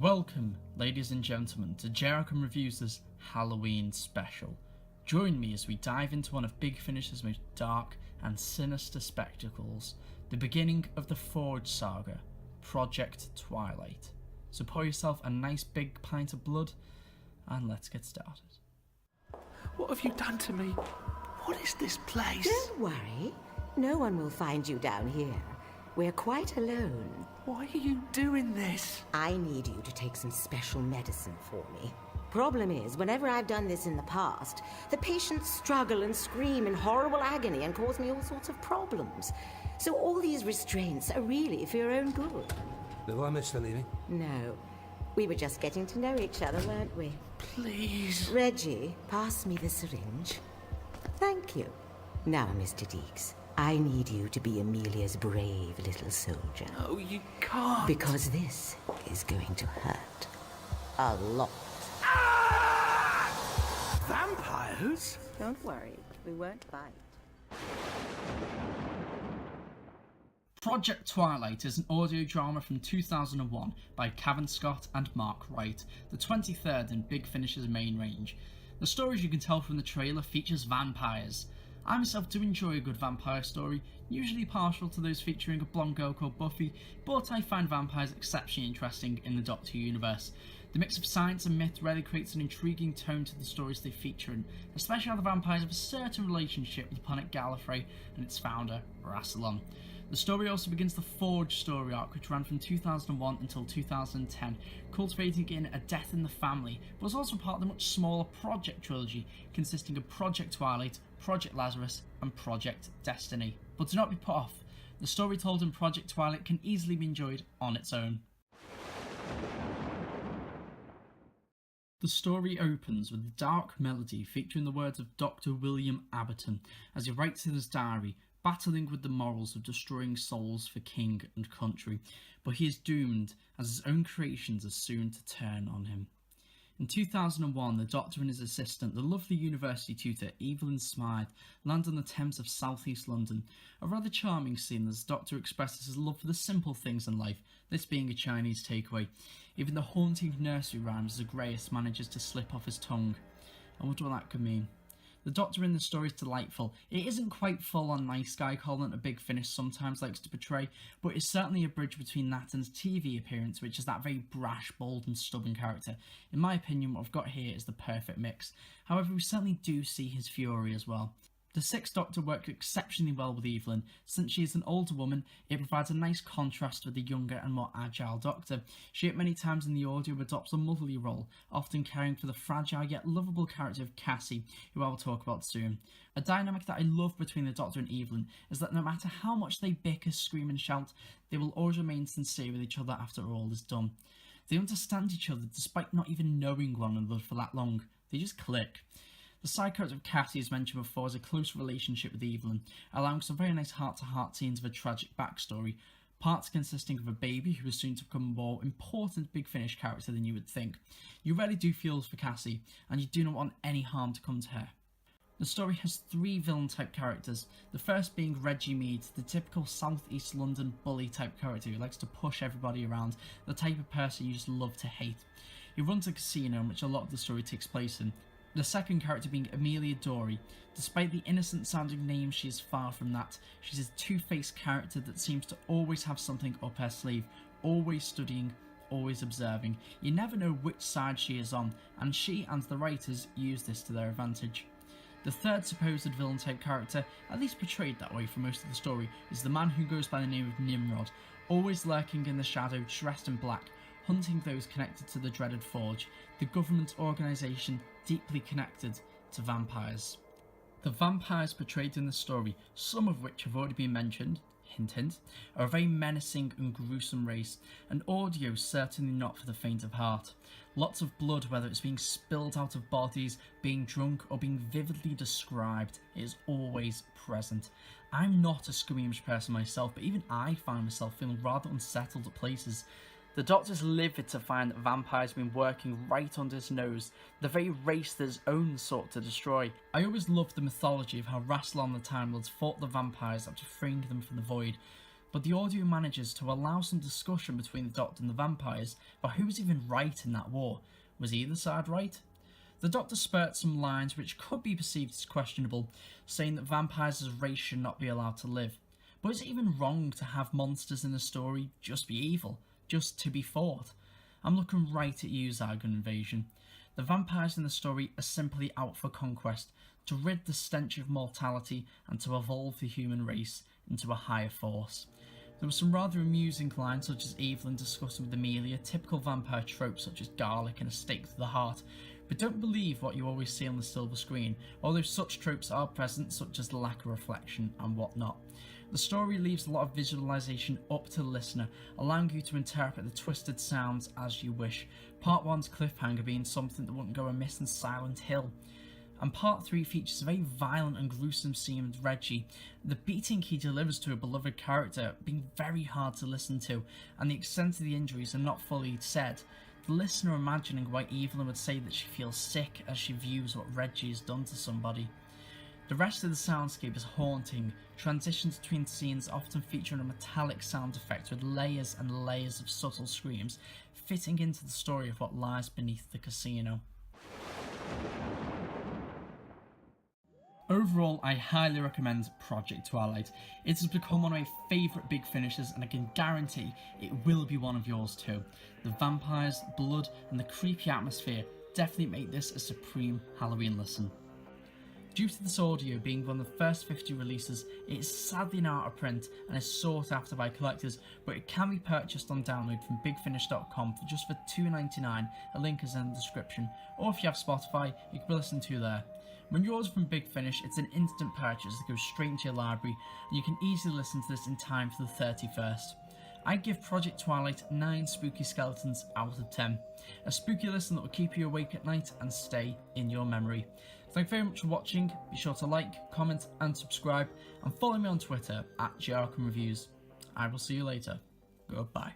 Welcome, ladies and gentlemen, to Jericho Reviews' Halloween special. Join me as we dive into one of Big Finish's most dark and sinister spectacles, the beginning of the Forge saga, Project Twilight. So pour yourself a nice big pint of blood, and let's get started. What have you done to me? What is this place? Don't worry. No one will find you down here. We're quite alone. Why are you doing this? I need you to take some special medicine for me. Problem is, whenever I've done this in the past, the patients struggle and scream in horrible agony and cause me all sorts of problems. So all these restraints are really for your own good. The one Mr. leaving? No. We were just getting to know each other, weren't we? Please. Reggie, pass me the syringe. Thank you. Now, Mr. Deeks, I need you to be Amelia's brave little soldier. Oh, you can't. Because this is going to hurt. A lot. Ah! Vampires? Don't worry, we won't bite. Project Twilight is an audio drama from 2001 by Cavan Scott and Mark Wright, the 23rd in Big Finish's main range. The story, as you can tell from the trailer, features vampires. I myself do enjoy a good vampire story, usually partial to those featuring a blonde girl called Buffy, but I find vampires exceptionally interesting in the Doctor Who universe. The mix of science and myth really creates an intriguing tone to the stories they feature in, especially how the vampires have a certain relationship with the planet Gallifrey and its founder, Rassilon. The story also begins the Forge story arc, which ran from 2001 until 2010, cultivating in a death in the family, but was also part of the much smaller Project trilogy, consisting of Project Twilight, Project Lazarus, and Project Destiny. But do not be put off, the story told in Project Twilight can easily be enjoyed on its own. The story opens with a dark melody featuring the words of Dr. William Abberton as he writes in his diary, battling with the morals of destroying souls for king and country, but he is doomed as his own creations are soon to turn on him. In 2001, the Doctor and his assistant, the lovely university tutor Evelyn Smythe, land on the Thames of southeast London, a rather charming scene as the Doctor expresses his love for the simple things in life, this being a Chinese takeaway. Even the haunting nursery rhymes as Agreus manages to slip off his tongue. I wonder what that could mean. The Doctor in the story is delightful. It isn't quite full-on nice guy Colin a Big Finish sometimes likes to portray, but it's certainly a bridge between that and his TV appearance, which is that very brash, bold and stubborn character. In my opinion, what I've got here is the perfect mix. However, we certainly do see his fury as well. The Sixth Doctor worked exceptionally well with Evelyn. Since she is an older woman, it provides a nice contrast with the younger and more agile Doctor. She at many times in the audio adopts a motherly role, often caring for the fragile yet lovable character of Cassie, who I will talk about soon. A dynamic that I love between the Doctor and Evelyn is that no matter how much they bicker, scream and shout, they will always remain sincere with each other after all is done. They understand each other despite not even knowing one another for that long. They just click. The side character of Cassie, as mentioned before, has a close relationship with Evelyn, allowing some very nice heart-to-heart scenes of a tragic backstory, parts consisting of a baby who is soon to become a more important Big Finish character than you would think. You really do feel for Cassie, and you do not want any harm to come to her. The story has three villain-type characters, the first being Reggie Mead, the typical South East London bully-type character who likes to push everybody around, the type of person you just love to hate. He runs a casino in which a lot of the story takes place in. The second character being Amelia Dory. Despite the innocent sounding name, she is far from that. She's a two-faced character that seems to always have something up her sleeve, always studying, always observing. You never know which side she is on, and she and the writers use this to their advantage. The third supposed villain type character, at least portrayed that way for most of the story, is the man who goes by the name of Nimrod, always lurking in the shadow, dressed in black, hunting those connected to the dreaded Forge, the government organisation deeply connected to vampires. The vampires portrayed in the story, some of which have already been mentioned, hint hint, are a very menacing and gruesome race, and audio certainly not for the faint of heart. Lots of blood, whether it's being spilled out of bodies, being drunk or being vividly described, is always present. I'm not a squeamish person myself, but even I find myself feeling rather unsettled at places. The Doctor's livid to find that vampires have been working right under his nose, the very race that his own sought to destroy. I always loved the mythology of how Rassilon the Time Lords fought the vampires after freeing them from the void. but the audio manages to allow some discussion between the Doctor and the vampires about who was even right in that war. Was either side right? The Doctor spurts some lines which could be perceived as questionable, saying that vampires as a race should not be allowed to live. But is it even wrong to have monsters in a story just be evil, just to be fought? I'm looking right at you, Zygon Invasion. The vampires in the story are simply out for conquest, to rid the stench of mortality and to evolve the human race into a higher force. There were some rather amusing lines such as Evelyn discussing with Amelia typical vampire tropes such as garlic and a stake to the heart, but don't believe what you always see on the silver screen, although such tropes are present such as the lack of reflection and whatnot. The story leaves a lot of visualisation up to the listener, allowing you to interpret the twisted sounds as you wish, Part 1's cliffhanger being something that wouldn't go amiss in Silent Hill. And Part 3 features a very violent and gruesome scene with Reggie, the beating he delivers to a beloved character being very hard to listen to, and the extent of the injuries are not fully said. The listener imagining why Evelyn would say that she feels sick as she views what Reggie has done to somebody. The rest of the soundscape is haunting, transitions between scenes often featuring a metallic sound effect with layers and layers of subtle screams, fitting into the story of what lies beneath the casino. Overall, I highly recommend Project Twilight. It has become one of my favourite Big Finishes, and I can guarantee it will be one of yours too. The vampires, blood and the creepy atmosphere definitely make this a supreme Halloween listen. Due to this audio being one of the first 50 releases, it is sadly now out of print and is sought after by collectors, but it can be purchased on download from bigfinish.com for just $2.99, a link is in the description, or if you have Spotify, you can listen to there. When you order from Big Finish, it's an instant purchase that goes straight into your library, and you can easily listen to this in time for the 31st. I give Project Twilight 9 spooky skeletons out of 10. A spooky listen that will keep you awake at night and stay in your memory. Thank you very much for watching. Be sure to like, comment and subscribe, and follow me on Twitter at @JarkhamReviews. I will see you later. Goodbye.